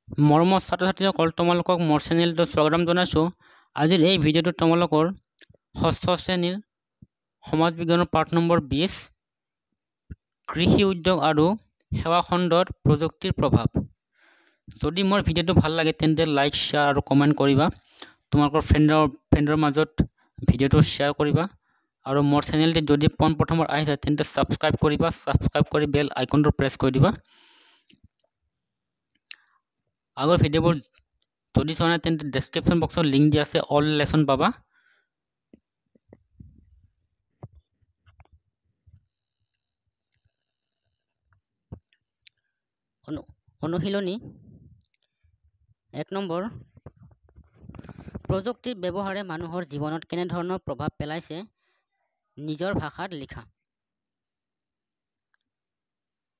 মৰমৰ ছাত্ৰ-ছাত্ৰীসকল, তোমালোকক মোৰ চেনেলটোত স্বাগতম জনাইছোঁ। আজিৰ এই ভিডিঅ'টোত তোমালোকৰ ষষ্ঠ শ্ৰেণীৰ সমাজ বিজ্ঞানৰ পাঠ নম্বৰ 20, কৃষি উদ্যোগ আৰু সেৱা খণ্ডত প্ৰযুক্তিৰ প্ৰভাৱ। যদি মোৰ ভিডিঅ'টো ভাল লাগে তেন্তে লাইক, শ্বেয়াৰ আৰু কমেণ্ট কৰিবা। তোমালোকৰ ফ্ৰেণ্ডৰ মাজত ভিডিঅ'টো শ্বেয়াৰ কৰিবা আৰু মোৰ চেনেলটি যদি পোনপ্ৰথমবাৰ আহিছে তেন্তে ছাবস্ক্ৰাইব কৰিবা। ছাবস্ক্ৰাইব কৰি বেল আইকনটো প্ৰেছ কৰি দিবা। আগৰ ভিডিঅ'বোৰ যদি চোৱা নাই তেন্তে ডেছক্ৰিপশ্যন বক্সত লিংক দিয়া আছে, অল লেচন পাবা। অনুশীলনী 1 নম্বৰ, প্ৰযুক্তিৰ ব্যৱহাৰে মানুহৰ জীৱনত কেনেধৰণৰ প্ৰভাৱ পেলাইছে নিজৰ ভাষাত লিখা।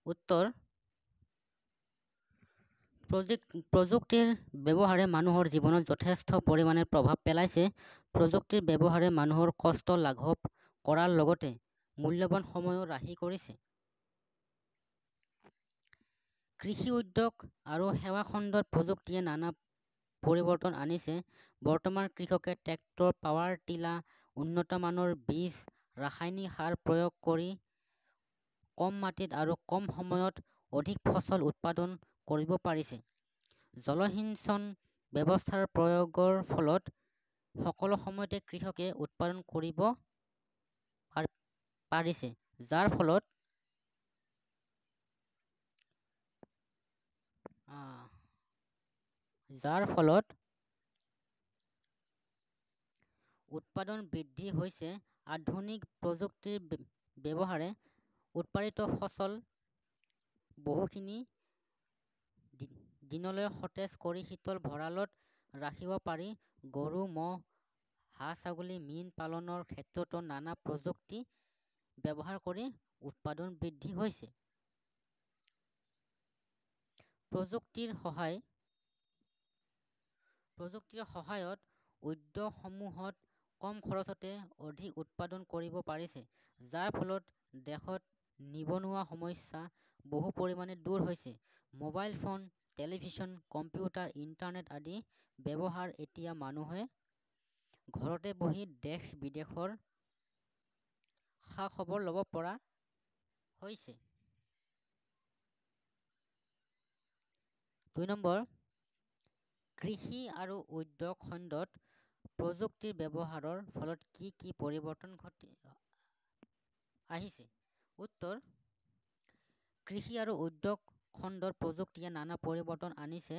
উত্তৰ: প্ৰযুক্তিৰ ব্যৱহাৰে মানুহৰ জীৱনত যথেষ্ট পৰিমাণে প্ৰভাৱ পেলাইছে। প্ৰযুক্তিৰ ব্যৱহাৰে মানুহৰ কষ্ট লাঘৱ কৰাৰ লগতে মূল্যৱান সময়ো ৰাহি কৰিছে। কৃষি উদ্যোগ আৰু সেৱা খণ্ডত প্ৰযুক্তিয়ে নানা পৰিৱৰ্তন আনিছে। বৰ্তমান কৃষকে ট্ৰেক্টৰ, পাৱাৰ টিলাৰ, উন্নত মানৰ বীজ, ৰাসায়নিক সাৰ প্ৰয়োগ কৰি কম মাটিত আৰু কম সময়ত অধিক ফচল উৎপাদন কৰিব পাৰিছে। জলসিঞ্চন ব্যৱস্থাৰ প্ৰয়োগৰ ফলত সকলো সময়তে কৃষকে উৎপাদন কৰিব পাৰিছে, যাৰ ফলত উৎপাদন বৃদ্ধি হৈছে। আধুনিক প্ৰযুক্তিৰ ব্যৱহাৰে উৎপাদিত ফচল বহুখিনি দিনলৈ সতেজ কৰি শীতল ভঁৰালত ৰাখিব পাৰি। গৰু, ম'হ, হাঁহ-ছাগলী, মীন পালনৰ ক্ষেত্ৰতো নানা প্ৰযুক্তি ব্যৱহাৰ কৰি উৎপাদন বৃদ্ধি হৈছে। প্ৰযুক্তিৰ সহায়ত উদ্যোগসমূহত কম খৰচতে অধিক উৎপাদন কৰিব পাৰিছে, যাৰ ফলত দেশত নিবনুৱা সমস্যা বহু পৰিমাণে দূৰ হৈছে। Mobile phone, television, computer, internet আদি ব্যৱহাৰ এতিয়া মানুহে ঘৰতে বহি দেশ-বিদেশৰ খা-খবৰ ল'ব পৰা হৈছে। 2 নম্বৰ, কৃষি আৰু উদ্যোগ খণ্ডত প্ৰযুক্তিৰ ব্যৱহাৰৰ ফলত কি কি পৰিৱৰ্তন আহিছে? উত্তৰ: কৃষি আৰু উদ্যোগ খণ্ডত প্ৰযুক্তিয়ে নানা পৰিৱৰ্তন আনিছে।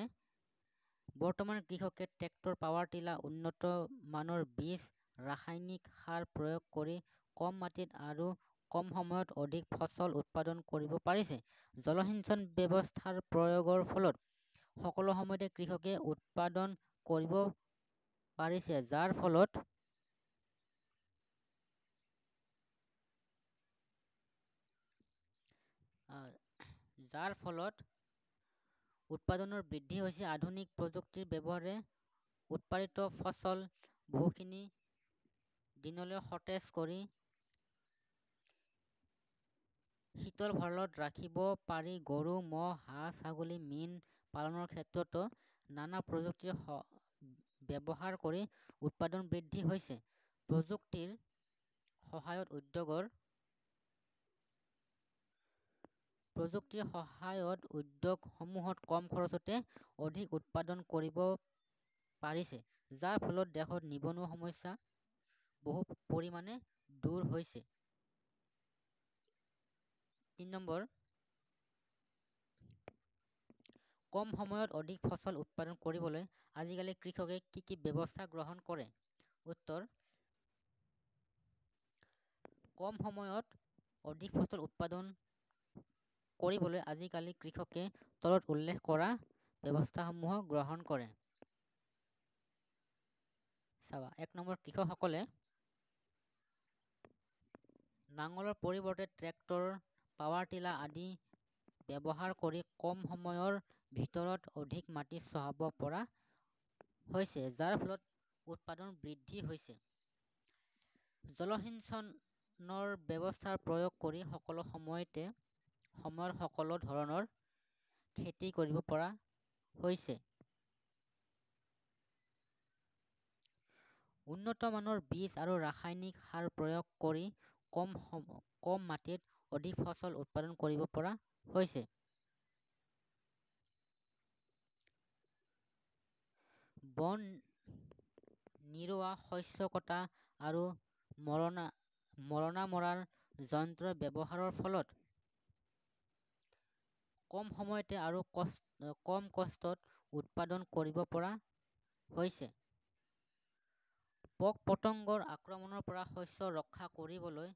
বৰ্তমান কৃষকে ট্ৰেক্টৰ, পাৱাৰ টিলাৰ, উন্নত মানৰ বীজ, ৰাসায়নিক সাৰ প্ৰয়োগ কৰি কম মাটিত আৰু কম সময়ত অধিক ফচল উৎপাদন কৰিব পাৰিছে। জলসিঞ্চন ব্যৱস্থাৰ প্ৰয়োগৰ ফলত সকলো সময়তে কৃষকে উৎপাদন কৰিব পাৰিছে, যাৰ ফলত উৎপাদনৰ বৃদ্ধি হৈছে। আধুনিক প্ৰযুক্তিৰ ব্যৱহাৰে উৎপাদিত ফচল বহুখিনি দিনলৈ সতেজ কৰি শীতল ভঁৰালত ৰাখিব পাৰি। গৰু, ম'হ, হাঁহ-ছাগলী, মীন পালনৰ ক্ষেত্ৰতো নানা প্ৰযুক্তিৰ ব্যৱহাৰ কৰি উৎপাদন বৃদ্ধি হৈছে। প্ৰযুক্তিৰ সহায়ত উদ্যোগসমূহত কম খৰচতে অধিক উৎপাদন কৰিব পাৰিছে, যাৰ ফলত দেশত নিবনুৱা সমস্যা বহু পৰিমাণে দূৰ হৈছে। 3 নম্বৰ, কম সময়ত অধিক ফচল উৎপাদন কৰিবলৈ আজিকালি কৃষকে কি কি ব্যৱস্থা গ্ৰহণ কৰে? উত্তৰ: কম সময়ত অধিক ফচল উৎপাদন কৰিবলৈ আজিকালি কৃষকে তলত উল্লেখ কৰা ব্যৱস্থাসমূহ গ্ৰহণ কৰে। 1 নম্বৰ, কৃষকসকলে নাঙলৰ পৰিৱৰ্তে ট্ৰেক্টৰ, পাৱাৰ টিলাৰ আদি ব্যৱহাৰ কৰি কম সময়ৰ ভিতৰত অধিক মাটি চহাব পৰা হৈছে, যাৰ ফলত উৎপাদন বৃদ্ধি হৈছে। জলসিঞ্চনৰ ব্যৱস্থাৰ প্ৰয়োগ কৰি সকলো সময়ত সকলো ধৰণৰ খেতি কৰিব পৰা হৈছে। উন্নত মানৰ বীজ আৰু ৰাসায়নিক সাৰ প্ৰয়োগ কৰি কম মাটিত অধিক ফচল উৎপাদন কৰিব পৰা হৈছে। বন নিৰোৱা, শস্য কটা আৰু মৰণা মৰাৰ যন্ত্ৰৰ ব্যৱহাৰৰ ফলত কম সময়তে আৰু কম কষ্টত উৎপাদন কৰিব পৰা হৈছে। পোক-পতংগৰ আক্ৰমণৰ পৰা শস্য ৰক্ষা কৰিবলৈ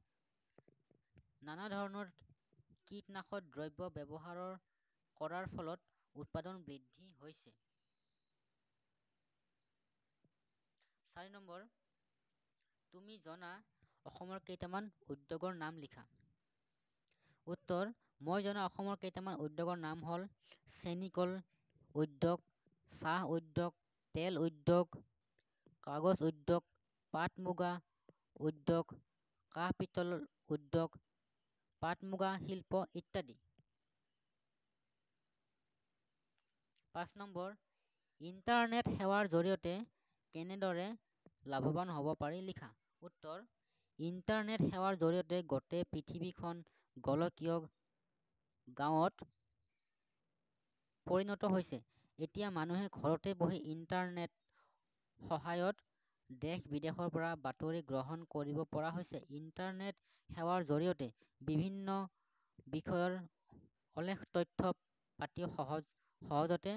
নানা ধৰণৰ কীটনাশক দ্ৰব্য ব্যৱহাৰ কৰাৰ ফলত উৎপাদন বৃদ্ধি হৈছে। 4 নম্বৰ, তুমি জনা অসমৰ কেইটামান উদ্যোগৰ নাম লিখা। উত্তৰ, মই জনা অসমৰ কেইটামান উদ্যোগৰ নাম হ'ল চেনিকল উদ্যোগ, চাহ উদ্যোগ, তেল উদ্যোগ, কাগজ উদ্যোগ, পাট-মুগা উদ্যোগ, কাঁহ-পিতল উদ্যোগ, পাট-মুগা শিল্প ইত্যাদি। 5 নম্বৰ, ইণ্টাৰনেট সেৱাৰ জৰিয়তে কেনেদৰে লাভৱান হ'ব পাৰি লিখা। উত্তৰ, ইণ্টাৰনেট সেৱাৰ জৰিয়তে গোটেই পৃথিৱীখন গোলকীয় গাঁৱত পৰিণত হৈছে। এতিয়া মানুহে ঘৰতে বহি ইণ্টাৰনেট সহায়ত দেশ-বিদেশৰ পৰা বাতৰি গ্ৰহণ কৰিব পৰা হৈছে। ইণ্টাৰনেট সেৱাৰ জৰিয়তে বিভিন্ন বিষয়ৰ অলেখ তথ্য পাতি সহজতে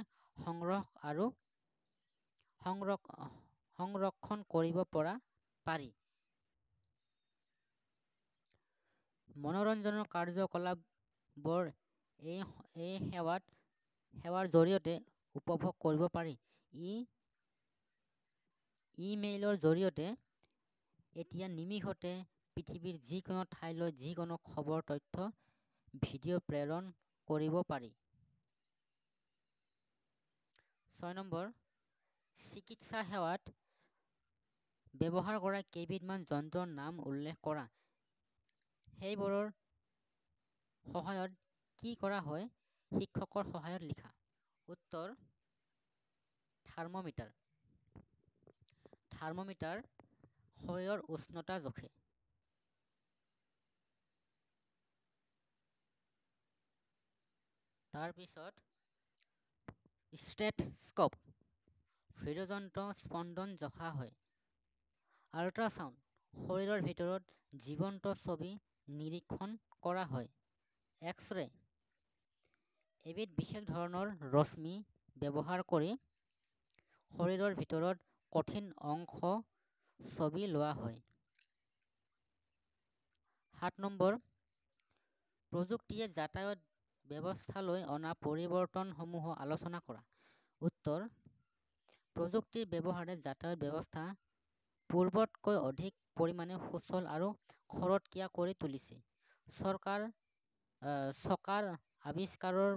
সংৰক্ষণ কৰিব পৰা পাৰি। মনোৰঞ্জনৰ কাৰ্যকলাপবোৰ এই সেৱাৰ জৰিয়তে উপভোগ কৰিব পাৰি। ই-মেইলৰ জৰিয়তে এতিয়া নিমিষতে পৃথিৱীৰ যিকোনো ঠাইলৈ যিকোনো খবৰ, তথ্য, ভিডিঅ' প্ৰেৰণ কৰিব পাৰি। 6 নম্বৰ, চিকিৎসা সেৱাত ব্যৱহাৰ কৰা কেইবিধমান যন্ত্ৰৰ নাম উল্লেখ কৰা। সেইবোৰৰ সহায়ত কি কৰা হয়, শিক্ষকৰ সহায়ত লিখা। উত্তৰ, থাৰ্মোমিটাৰ। থাৰ্মোমিটাৰ শৰীৰৰ উষ্ণতা জোখে। তাৰপিছত ষ্টেথস্কোপ, হৃদযন্ত্ৰ স্পন্দন জোখা হয়। আল্ট্ৰাছাউণ্ড, শৰীৰৰ ভিতৰত জীৱন্ত ছবি নিৰীক্ষণ কৰা হয়। এক্স-ৰে, এবিধ বিশেষ ধৰণৰ ৰশ্মি ব্যৱহাৰ কৰি শৰীৰৰ ভিতৰত কঠিন অংশ ছবি লোৱা হয়। 7 নম্বৰ, প্ৰযুক্তিয়ে যাতায়াত ব্যৱস্থালৈ অনা পৰিৱৰ্তনসমূহ আলোচনা কৰা। উত্তৰ, প্ৰযুক্তিৰ ব্যৱহাৰে যাতায়াত ব্যৱস্থা পূৰ্বতকৈ অধিক পৰিমাণে সুচল আৰু খৰতকীয়া কৰি তুলিছে। চকাৰ আৱিষ্কাৰৰ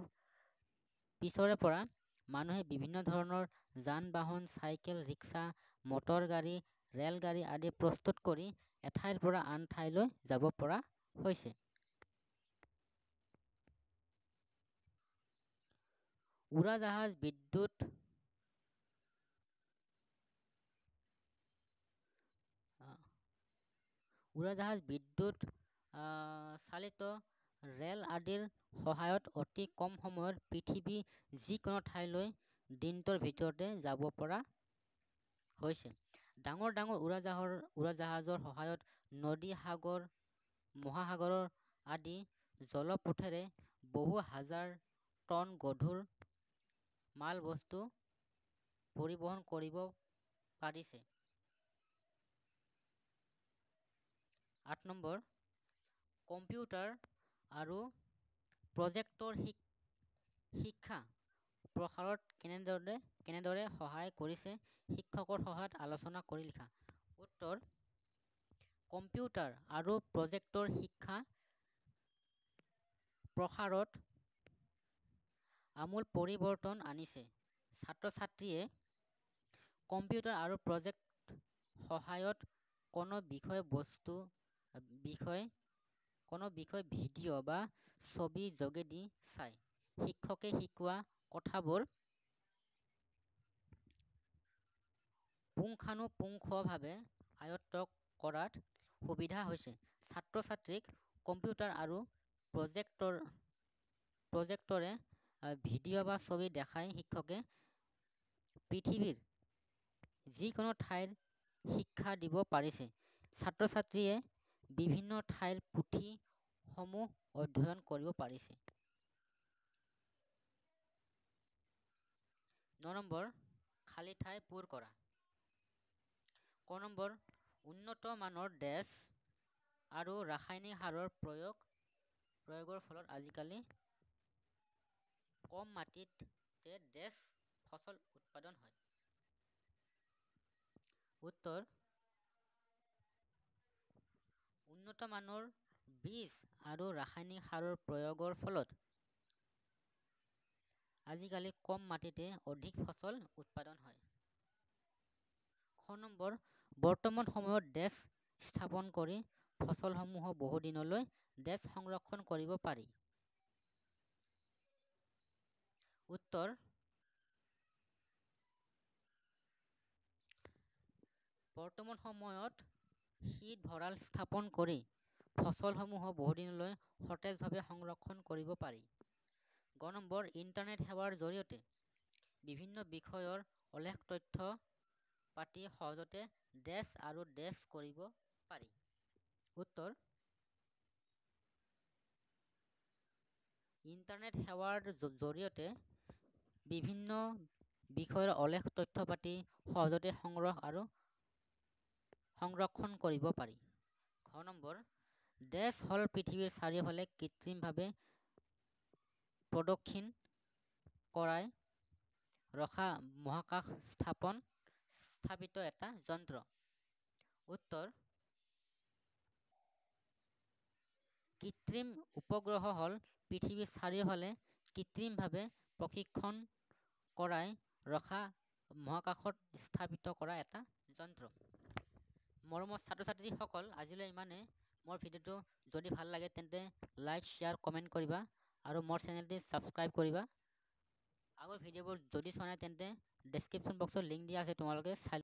পিছৰে পৰা মানুহে বিভিন্ন ধৰণৰ যান-বাহন, চাইকেল, ৰিক্সা, মটৰ গাড়ী, ৰেলগাড়ী আদি প্ৰস্তুত কৰি এঠাইৰ পৰা আন ঠাইলৈ যাব পৰা হৈছে। উৰাজাহাজ বিদ্যুৎ চালিত ৰেল আদিৰ সহায়ত অতি কম সময়ত পৃথিৱীৰ যিকোনো ঠাইলৈ দিনটোৰ ভিতৰতে যাব পৰা হৈছে। ডাঙৰ ডাঙৰ উৰাজাহাজৰ সহায়ত নদী, সাগৰ, মহাসাগৰ আদি জলপথেৰে বহু হাজাৰ টন গধুৰ মাল-বস্তু পৰিবহণ কৰিব পাৰিছে। 8 নম্বৰ, কম্পিউটাৰ আৰু প্ৰজেক্টৰ শিক্ষা প্ৰসাৰত কেনেদৰে সহায় কৰিছে, শিক্ষকৰ সহায়ত আলোচনা কৰি লিখা। উত্তৰ, কম্পিউটাৰ আৰু প্ৰজেক্টৰ শিক্ষা প্ৰসাৰত আমূল পৰিৱৰ্তন আনিছে। ছাত্ৰ-ছাত্ৰীয়ে কম্পিউটাৰ আৰু প্ৰজেক্ট সহায়ত কোনো বিষয় ভিডিঅ' বা ছবি যোগেদি চাই শিক্ষকে শিকোৱা কথাবোৰ পুংখানুপুংখভাৱে আয়ত্ত কৰাত সুবিধা হৈছে। ছাত্ৰ ছাত্ৰীক কম্পিউটাৰ আৰু প্ৰজেক্টৰে ভিডিঅ' বা ছবি দেখাই শিক্ষকে পৃথিৱীৰ যিকোনো ঠাইৰ শিক্ষা দিব পাৰিছে। ছাত্ৰ ছাত্ৰীয়ে বিভিন্ন ঠাইৰ পুথিসমূহ অধ্যয়ন কৰিব পাৰিছে। 9 নম্বৰ, খালী ঠাই পূৰ কৰা। ক নম্বৰ, উন্নত মানৰ ডেছ আৰু ৰাসায়নিক সাৰৰ প্ৰয়োগৰ ফলত আজিকালি কম মাটিতে ডেছ ফচল উৎপাদন হয়। উত্তৰ, উন্নত মানৰ বীজ আৰু ৰাসায়নিক সাৰৰ প্ৰয়োগৰ ফলত আজিকালি কম মাটিতে অধিক ফচল উৎপাদন হয়। খ নম্বৰ, বৰ্তমান সময়ত ডেছ স্থাপন কৰি ফচলসমূহ বহুদিনলৈ ডেছ সংৰক্ষণ কৰিব পাৰি। উত্তৰ, বৰ্তমান সময়ত শীত ভঁৰাল স্থাপন কৰি ফচলসমূহ বহুদিনলৈ সতেজভাৱে সংৰক্ষণ কৰিব পাৰি। গ নম্বৰ, ইণ্টাৰনেট সেৱাৰ জৰিয়তে বিভিন্ন বিষয়ৰ অলেখ তথ্য পাতি সহজতে ডেছ কৰিব পাৰি। উত্তৰ, ইণ্টাৰনেট সেৱাৰ জৰিয়তে বিভিন্ন বিষয়ৰ অলেখ তথ্য পাতি সহজতে সংৰক্ষণ কৰিব পাৰি। ঘ নম্বৰ, ডেছ হ'ল পৃথিৱীৰ চাৰিওফালে কৃত্ৰিমভাৱে প্ৰদক্ষিণ কৰাই ৰখা মহাকাশ স্থাপিত এটা যন্ত্ৰ। উত্তৰ, কৃত্ৰিম উপগ্ৰহ হ'ল পৃথিৱীৰ চাৰিওফালে কৃত্ৰিমভাৱে প্ৰশিক্ষণ কৰাই ৰখা মহাকাশত স্থাপিত কৰা এটা যন্ত্ৰ। মৰমৰ ছাত্ৰ ছাত্ৰীসকল, আজিলৈ ইমানেই। মোৰ ভিডিঅ'টো যদি ভাল লাগে তেন্তে লাইক, শ্বেয়াৰ, কমেণ্ট কৰিবা আৰু মোৰ চেনেলটি ছাবস্ক্ৰাইব কৰিবা। আগৰ ভিডিঅ'বোৰ যদি চোৱা নাই তেন্তে ডেছক্ৰিপশ্যন বক্সত লিংক দিয়া আছে, তোমালোকে চাই